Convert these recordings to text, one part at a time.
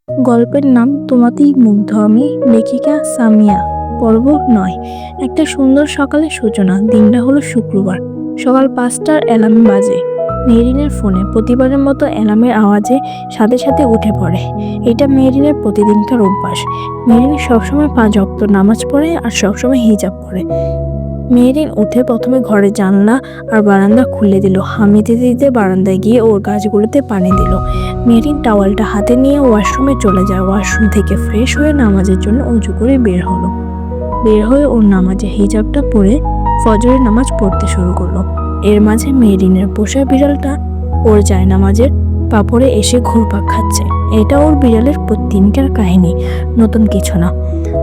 গল্পের নাম তোমাতেই মুগ্ধ আমি, লেখিকা সামিয়া। পর্ব ৯। একটা সুন্দর সকালের সূচনা। দিনটা হলো শুক্রবার। সকাল ৫টার অ্যালার্ম বাজে মেহরিনের ফোনে। প্রতিবারের মতো অ্যালার্মের আওয়াজে সাথে সাথে উঠে পড়ে। এটা মেহরিনের প্রতিদিনকার অভ্যাস। মেহরিন সবসময় ৫ ওয়াক্ত নামাজ পড়ে আর সবসময় হিজাব পরে। মেহরিন উঠে প্রথমে ঘরের জানলা আর বারান্দা খুলে দিল। হামি দিতে দিতে বারান্দায় গিয়ে ওর গাছগুলোতে পানি দিল। মেহরিন টাওয়ালটা হাতে নিয়ে ওয়াশরুমে চলে যায়। ওয়াশরুম থেকে ফ্রেশ হয়ে নামাজের জন্য উঁচু করে বের হলো। বের হয়ে ওর নামাজের হিজাবটা পরে ফজরের নামাজ পড়তে শুরু করলো। এর মাঝে মেহরিনের পোষা বিড়ালটা ওর জায়নামাজের পাপড়ে এসে ঘুরপাক খাচ্ছে। এটা ওর বিড়ালের প্রতিদিনকার কাহিনী, নতুন কিছু না।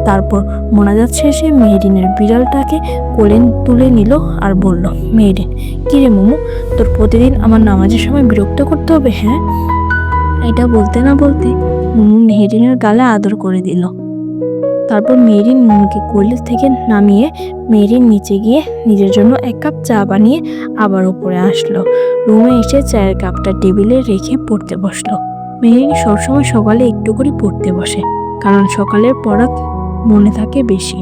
তারপর মোনাজাত শেষে মেহরিনের বিড়ালটাকে কোলে তুলে নিল আর বলল, মেহরিন, কিরে মোমো, তোর প্রতিদিন আমার নামাজের সময় বিরক্ত করতে হবে? হ্যাঁ। এটা বলতে না বলতে মোমো মেহরিনের গালে আদর করে দিল। তারপর মেহরিন মোমোকে কোলে থেকে নামিয়ে মেহরিন নিচে গিয়ে নিজের জন্য 1 কাপ চা বানিয়ে আবার উপরে আসলো। রুমে এসে চায়ের কাপটা টেবিলে রেখে পড়তে বসলো। মেহরিন সবসময় সকালে একটু করে পড়তে বসে, কারণ সকালের পড়া মনে থাকে বেশি।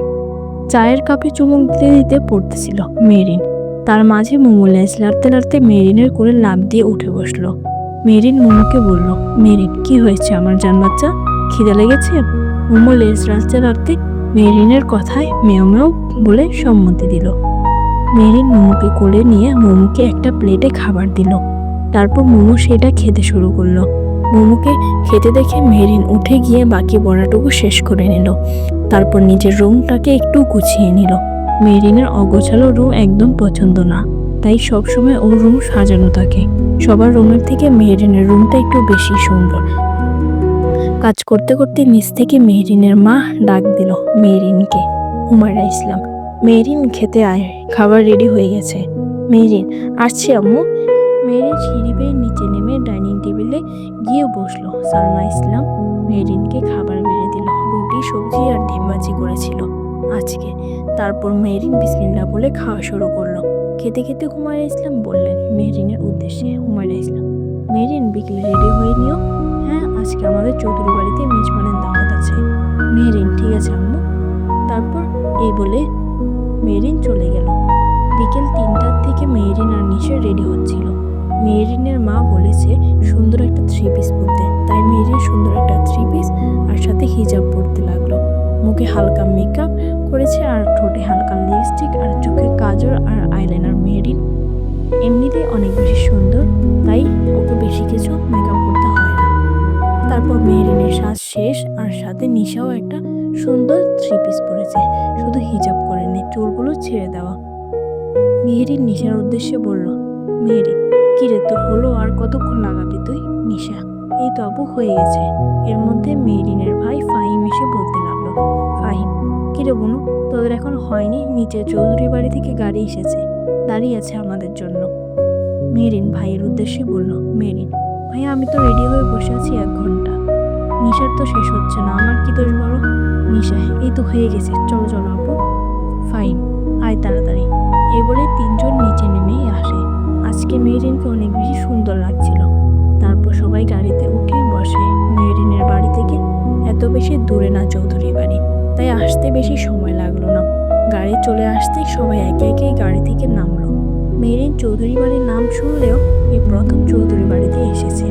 চায়ের কাপে চুমুক দিতে দিতে পড়তেছিল মেহরিন। তার মাঝে মোমো লেজ লাড়তে লাড়তে মেহরিনের কোলে লাফ দিয়ে উঠে বসলো। মেহরিন মোমোকে বলল, মেহরিন, কি হয়েছে আমার জান বাচ্চা? খিদে লেগেছে? মোমো লেজ লাড়তে লাড়তে মেহরিনের কথায় মেও মেও বলে সম্মতি দিল। মেহরিন মোমোকে কোলে নিয়ে মোমোকে একটা প্লেটে খাবার দিল। তারপর মোমো সেটা খেতে শুরু করলো। মোমোকে খেতে দেখে মেহরিন উঠে গিয়ে বাকি বড়াটুকু শেষ করে নিল। তারপর নিজের রুমটাকে একটু গুছিয়ে নিল। মেহরিনের অগোছালো রুম একদম পছন্দ না, তাই সবসময় ওর রুম সাজানো থাকে। সবার রুমের থেকে মেহরিনের রুমটা একটু বেশি সুন্দর। কাজ করতে করতে নিচ থেকে মেহরিনের মা ডাক দিল মেহরিনকে, হুমায়রা ইসলাম, মেহরিন খেতে আয়, খাবার রেডি হয়ে গেছে। মেহরিন, আসছি আম্মু। মেহরিন সিঁড়ি বেয়ে নিচে নেমে ডাইনিং টেবিলে গিয়ে বসলো। সালমা ইসলাম মেহরিনকে খাবার বেড়ে দিল। রুটি, সবজি আর ডিম ভাজি করেছিল আজকে। তারপর মেহরিন বিসমিল্লাহ বলে খাওয়া শুরু করলো। খেতে খেতে হুমায়রা ইসলাম বললেন মেহরিনের উদ্দেশ্যে, হুমায়রা ইসলাম, মেহরিন, বিকেলে রেডি হয়ে নিও। হ্যাঁ, আজকে আমাদের চৌধুরী বাড়িতে মেজবানের দাওয়াত আছে। মেহরিন, ঠিক আছে আম্মু। তারপর এই বলে মেহরিন চলে গেল। বিকেল 3টার থেকে মেহরিন আর নিশা রেডি হচ্ছিল। মেহরিনের মা বলেছে সুন্দর একটা 3 পিস পরতে, তাই মেহরিন সুন্দর একটা 3 পিস আর সাথে হিজাব পরতে লাগলো। মুখে হালকা মেকআপ করেছে আর ঠোঁটে হালকা লিপস্টিক আর চোখে কাজল আর আইলাইনার। মেহরিন এমনিতেই অনেক বেশি সুন্দর, তাই ওকে বেশি কিছু মেকআপ করতে হয় না। তারপর মেহরিনের সাজ শেষ আর সাথে নিশাও একটা সুন্দর 3 পিস পরেছে, শুধু হিজাব করেনি, চুলগুলো ছেড়ে দেওয়া। মেহরিন নিশার উদ্দেশ্যে বলল, মেহরিন, কিরে, তোর হলো আর কতক্ষণ লাগাবি তুই? নিশা, এই তো আপু, হয়ে গেছে। এর মধ্যে মেহরিনের ভাই ফাহিম এসে বলতে লাগলো, ফাহিম, কিরে বোনু, তোদের এখন হয়নি? নিচে চৌধুরী বাড়ি থেকে গাড়ি এসেছে, দাঁড়িয়ে আছে আমাদের জন্য। মেহরিন ভাইয়ের উদ্দেশ্যে বলল, মেহরিন, ভাইয়া, আমি তো রেডি হয়ে বসে আছি 1 ঘন্টা। নিশার তো শেষ হচ্ছে না, আমার কি দোষ বলো? নিশা, এই তো হয়ে গেছে, চলো চলো আপু। ফাইন, আয় তাড়াতাড়ি। এই বলে 3জন নিচে নেমেই আসে। আজকে মেহরিনকে অনেক বেশি সুন্দর লাগছিল। তারপর সবাই গাড়িতে উঠে বসে। মেহরিনের বাড়ি থেকে এত বেশি দূরে না চৌধুরী বাড়ি, তাই আসতে বেশি সময় লাগলো না। গাড়ি চলে আসতেই সবাই একে একে গাড়ি থেকে নামলো। মেহরিন চৌধুরী বাড়ির নাম শুনলেও এই প্রথম চৌধুরী বাড়িতে এসেছে।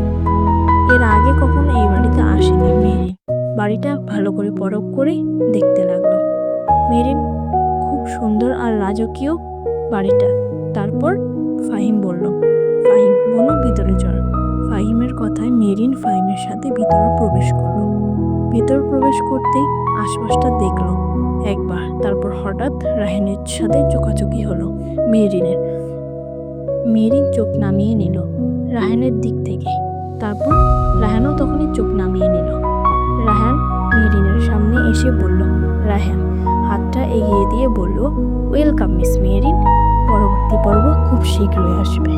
এর আগে কখনো এই বাড়িতে আসেনি। মেহরিন বাড়িটা ভালো করে পরখ করে দেখতে লাগলো। মেহরিন, খুব সুন্দর আর রাজকীয় বাড়িটা। তারপর ফাহিম বলল, ফাহিম, বোনো, ভিতরে চল। ফাহিমের কথায় মেহরিন ফাহিমের সাথে ভিতরে প্রবেশ করলো। ভিতর প্রবেশ করতেই আশপাশটা দেখলো একবার। তারপর হঠাৎ রায়হানের সাথে চোখাচোখি হলো মেহরিনের। মেহরিন চোখ নামিয়ে নিল রায়হানের দিক থেকে। তারপর রায়হানও তখনই চোখ নামিয়ে নিল। রায়হান মেহরিনের সামনে এসে বলল, রায়হান হাতটা এগিয়ে দিয়ে বলল, ওয়েলকাম মিস মেহরিন, পরবর্তী পর্ব খুব শীঘ্রই আসবে।